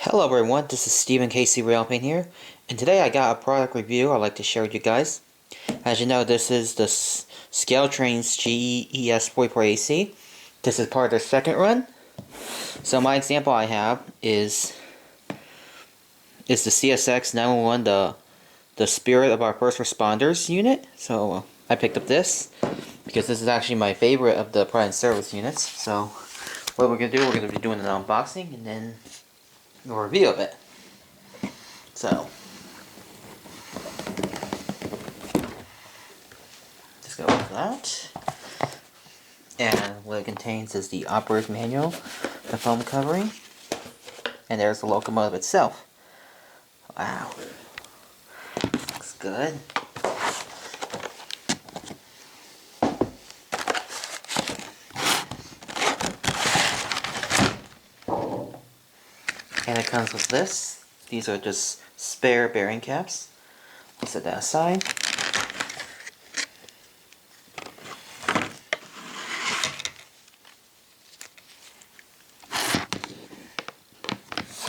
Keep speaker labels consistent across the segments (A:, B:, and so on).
A: Hello everyone, this is Stephen Casey Railpain here, and today I got a product review I'd like to share with you guys. As you know, this is the ScaleTrains ES44 This is part of their second run. So my example I have is the CSX 911, the Spirit of Our First Responders unit. So I picked up this because this is actually my favorite of the Pride and Service units. So what we're going to do, we're going to be doing an unboxing and then a review of it. So just go with that. And what it contains is the operator's manual, the foam covering, and there's the locomotive itself. Wow. Looks good. And it comes with this. These are just spare bearing caps. I'll set that aside.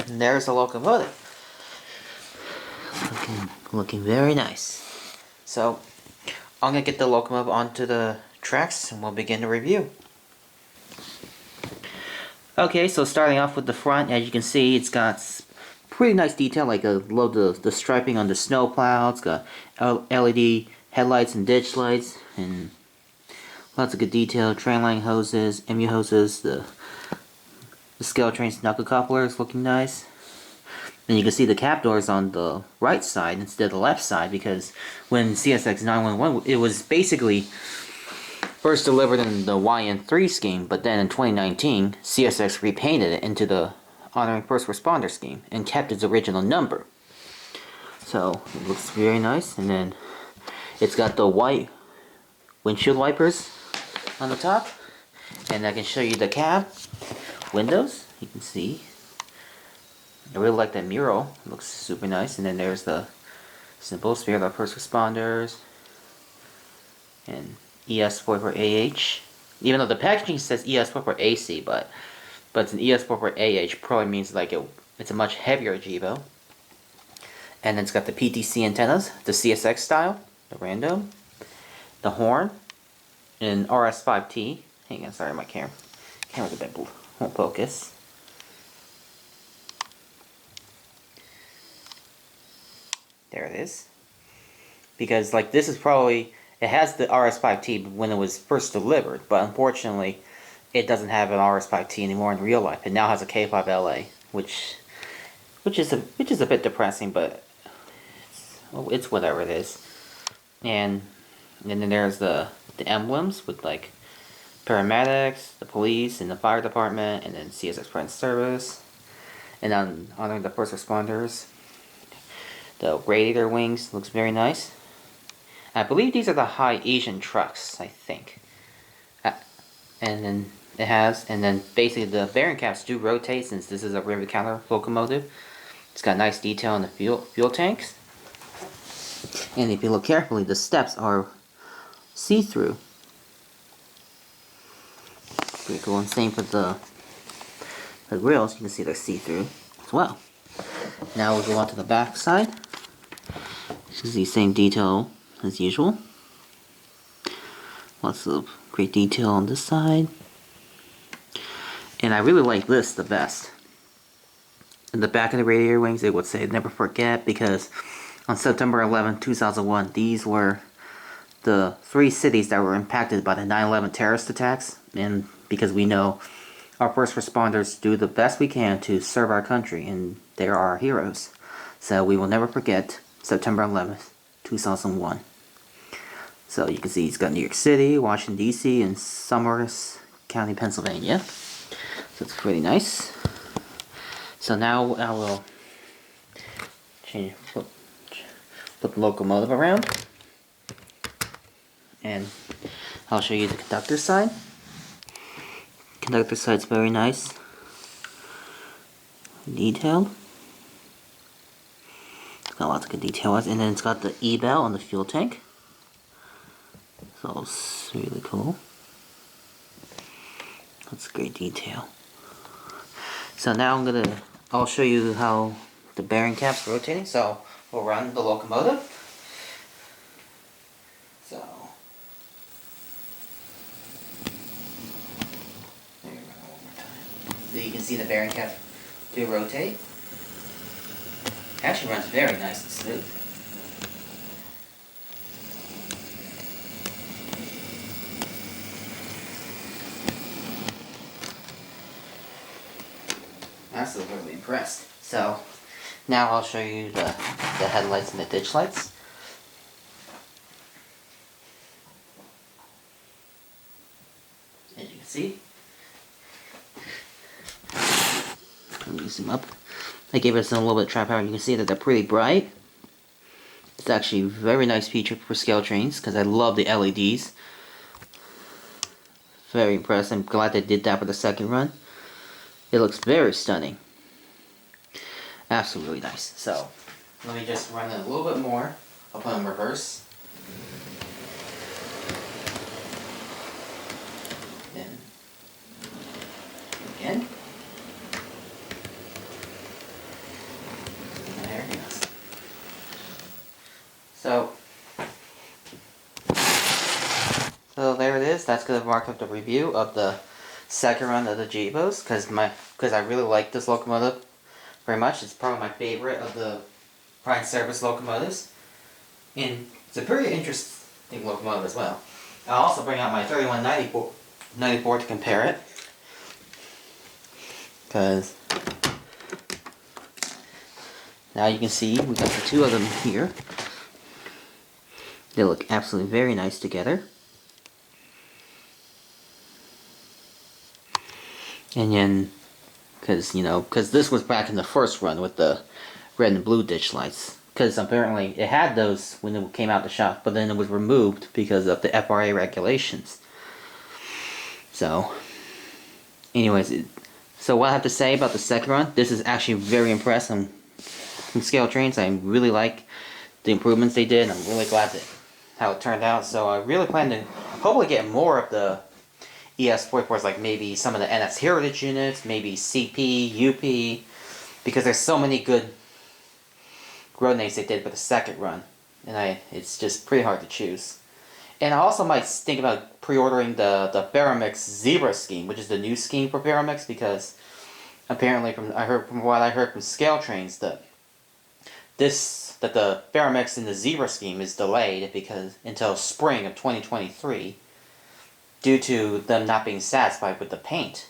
A: And there's the locomotive. Looking very nice. So, I'm going to get the locomotive onto the tracks and we'll begin the review. Okay, so starting off with the front, as you can see, it's got pretty nice detail, like the striping on the snow plow. It's got LED headlights and ditch lights, and lots of good detail. Train line hoses, MU hoses, the ScaleTrains knuckle couplers looking nice. And you can see the cap doors on the right side instead of the left side, because when CSX 911, it was basically first delivered in the YN3 scheme, but then in 2019, CSX repainted it into the Honoring First Responder scheme and kept its original number. So it looks very nice, and then it's got the white windshield wipers on the top, and I can show you the cab windows. You can see. I really like that mural. It looks super nice. And then there's the simple Spirit of Our First Responders and ES44AH. Even though the packaging says ES44AC, but it's an ES44AH. Probably means like it's a much heavier Jibo. And then it's got the PTC antennas, the CSX style, the random, the horn, and RS5T. Hang on, sorry, my camera's a bit blue. Won't focus. There it is. Because like this is probably, it has the RS5T when it was first delivered, but unfortunately it doesn't have an RS5T anymore in real life. It now has a K5LA, which is a bit depressing, but it's whatever it is. And then there's the emblems with like paramedics, the police, and the fire department, and then CSX Pride and Service, and on honoring the first responders. The radiator wings looks very nice. I believe these are the high Asian trucks, I think. And then it has, and then basically the bearing caps do rotate since this is a rivet counter locomotive. It's got nice detail on the fuel tanks. And if you look carefully, the steps are see-through. Pretty cool. And same for the grills. You can see they're see-through as well. Now we'll go on to the back side. This is the same detail as usual. Lots of great detail on this side. And I really like this the best. In the back of the radiator wings, they would say never forget, because on September 11, 2001, these were the 3 cities that were impacted by the 9/11 terrorist attacks. And because we know our first responders do the best we can to serve our country, and they are our heroes. So we will never forget September 11th, 2001. So you can see he's got New York City, Washington, D.C., and Summers County, Pennsylvania. So it's pretty nice. So now I will flip the locomotive around. And I'll show you the conductor side. Conductor side's very nice. Detailed. It's got lots of good detail. And then it's got the E-bell on the fuel tank. So it's really cool. That's great detail. So now I'm gonna I'll show you how the bearing cap's rotating. So we'll run the locomotive. So there you go, one more time. So you can see the bearing cap do rotate. It actually runs very nice and smooth. Absolutely impressed. So now I'll show you the headlights and the ditch lights. As you can see, let me zoom up. I gave it a little bit of trap power. You can see that they're pretty bright. It's actually a very nice feature for scale trains because I love the LEDs. Very impressed. I'm glad they did that for the second run. It looks very stunning. Absolutely nice. So let me just run it a little bit more. I'll put it in reverse. Then again. And there it goes. So there it is. That's going to mark up the review of the second run of the Jeebos because I really like this locomotive very much. It's probably my favorite of the prime service locomotives, and it's a pretty interesting locomotive as well. I'll also bring out my 3194 to compare it, because now you can see we got the two of them here. They look absolutely very nice together. And then, because this was back in the first run with the red and blue ditch lights. Because apparently it had those when it came out the shop, but then it was removed because of the FRA regulations. So, anyways, so what I have to say about the second run, this is actually very impressive from Scale Trains. I really like the improvements they did. I'm really glad that how it turned out. So I really plan to hopefully get more of the ES44s, like maybe some of the NS Heritage units, maybe CP, UP, because there's so many good road names they did for the second run, and it's just pretty hard to choose. And I also might think about pre-ordering the Baramix Zebra scheme, which is the new scheme for Baramix, because apparently from what I heard from Scale Trains that the Baramix in the Zebra scheme is delayed until spring of 2023. Due to them not being satisfied with the paint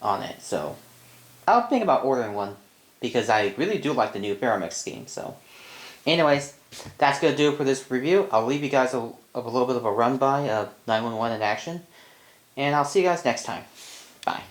A: on it. So I'll think about ordering one because I really do like the new Baramix scheme. So anyways, that's going to do it for this review. I'll leave you guys a little bit of a run by of 911 in action. And I'll see you guys next time. Bye.